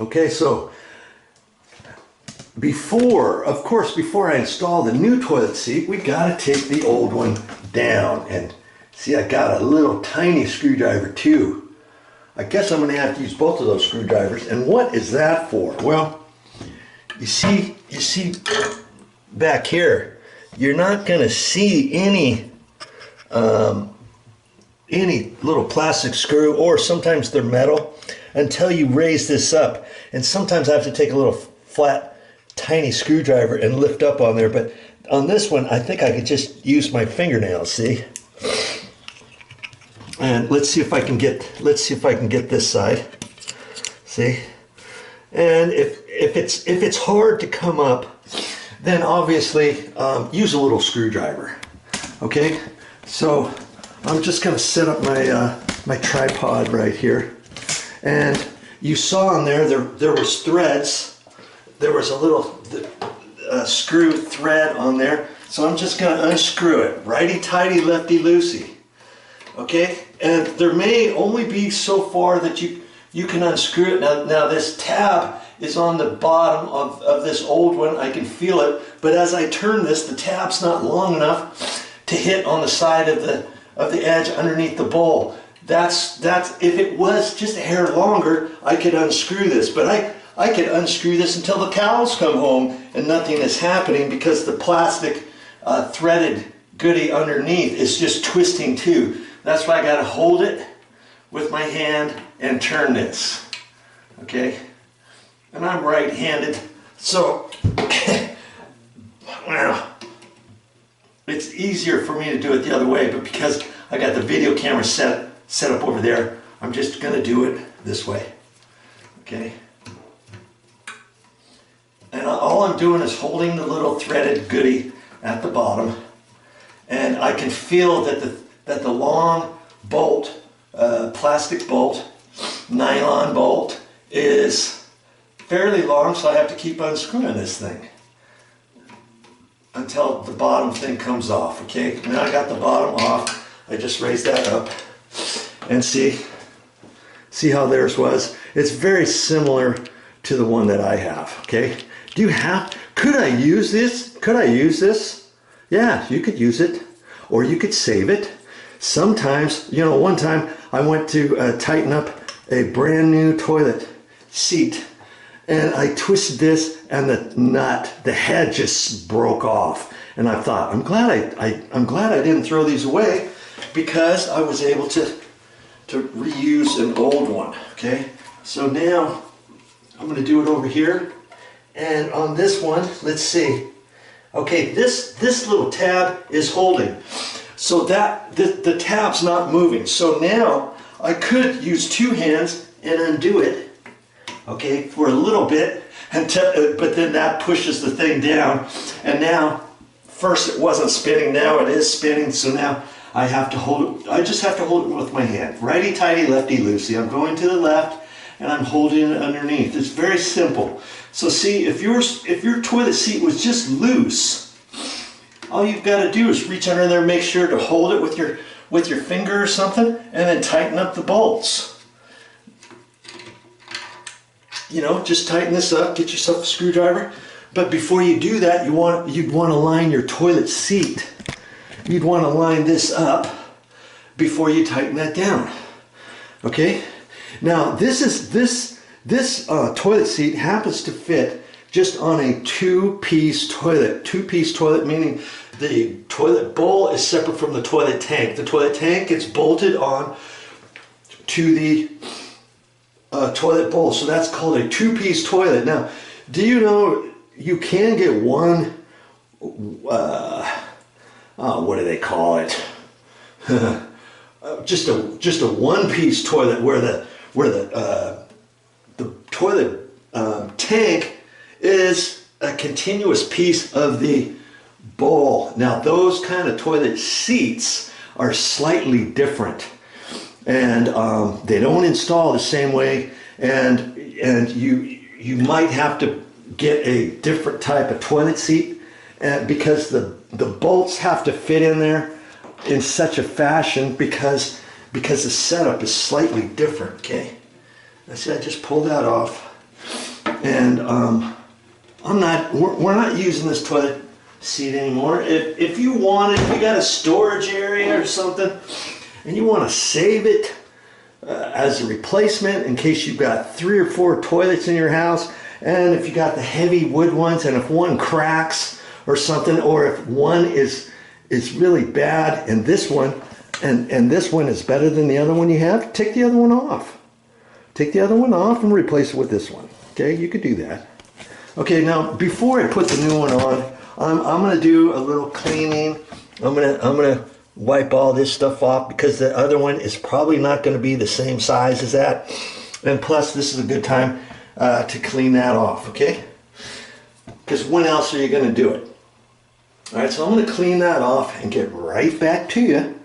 Okay, so before I install the new toilet seat, we gotta take the old one down. And see, I got a little tiny screwdriver too. I guess I'm gonna have to use both of those screwdrivers. And what is that for? Well, you see back here, you're not gonna see any little plastic screw, or sometimes they're metal, until you raise this up. And sometimes I have to take a little flat, tiny screwdriver and lift up on there. But on this one, I think I could just use my fingernails, see? And let's see if I can get this side. See? And if it's hard to come up, then obviously use a little screwdriver. Okay? So I'm just going to set up my tripod right here. And you saw on there was threads. There was a little screw thread on there. So I'm just going to unscrew it. Righty-tighty, lefty-loosey. Okay? And there may only be so far that you can unscrew it. Now this tab is on the bottom of this old one. I can feel it. But as I turn this, the tab's not long enough to hit on the side of the edge underneath the bowl. That's if it was just a hair longer, I could unscrew this. But I could unscrew this until the cows come home and nothing is happening, because the plastic threaded goodie underneath is just twisting too. That's why I got to hold it with my hand and turn this. Okay? And I'm right-handed, so well, it's easier for me to do it the other way, but because I got the video camera set up over there, I'm just going to do it this way. Okay? And all I'm doing is holding the little threaded goodie at the bottom, and I can feel that the long bolt, plastic bolt, nylon bolt, is fairly long, so I have to keep unscrewing this thing until the bottom thing comes off. Okay, now I got the bottom off. I just raised that up and see how theirs was. It's very similar to the one that I have. Okay, could I use this? Could I use this? Yeah, you could use it, or you could save it. Sometimes, one time I went to tighten up a brand new toilet seat, and I twisted this, and the head just broke off. And I thought, I'm glad I didn't throw these away, because I was able to reuse an old one. Okay, so now I'm going to do it over here, and on this one, let's see. Okay, this little tab is holding, so that the tab's not moving. So now I could use two hands and undo it. Okay, for a little bit, but then that pushes the thing down. And now, first it wasn't spinning, now it is spinning. So now I have to hold it. I just have to hold it with my hand. Righty-tighty, lefty-loosey. I'm going to the left, and I'm holding it underneath. It's very simple. So see, if your toilet seat was just loose, all you've got to do is reach under there, make sure to hold it with your finger or something, and then tighten up the bolts. Just tighten this up, get yourself a screwdriver. But before you do that, you'd want to line your toilet seat. You'd want to line this up before you tighten that down. Okay? Now this toilet seat happens to fit just on a two-piece toilet. Two-piece toilet meaning the toilet bowl is separate from the toilet tank. The toilet tank gets bolted on to the toilet bowl, so that's called a two-piece toilet. Now, do you know you can get one? What do they call it? just a one-piece toilet where the toilet tank is a continuous piece of the bowl. Now, those kind of toilet seats are slightly different. And they don't install the same way, and you might have to get a different type of toilet seat, because the bolts have to fit in there in such a fashion because the setup is slightly different. Okay, I see, I just pulled that off. And we're not using this toilet seat anymore. If you wanted, if you got a storage area or something, and you want to save it as a replacement in case you've got 3 or 4 toilets in your house, and if you got the heavy wood ones, and if one cracks or something, or if one is really bad and this one and this one is better than the other one you have, take the other one off. Take the other one off and replace it with this one. Okay, you could do that. Okay, now before I put the new one on, I'm gonna do a little cleaning. I'm gonna wipe all this stuff off because the other one is probably not gonna be the same size as that. And plus, this is a good time to clean that off, okay? Because when else are you gonna do it? All right, so I'm gonna clean that off and get right back to you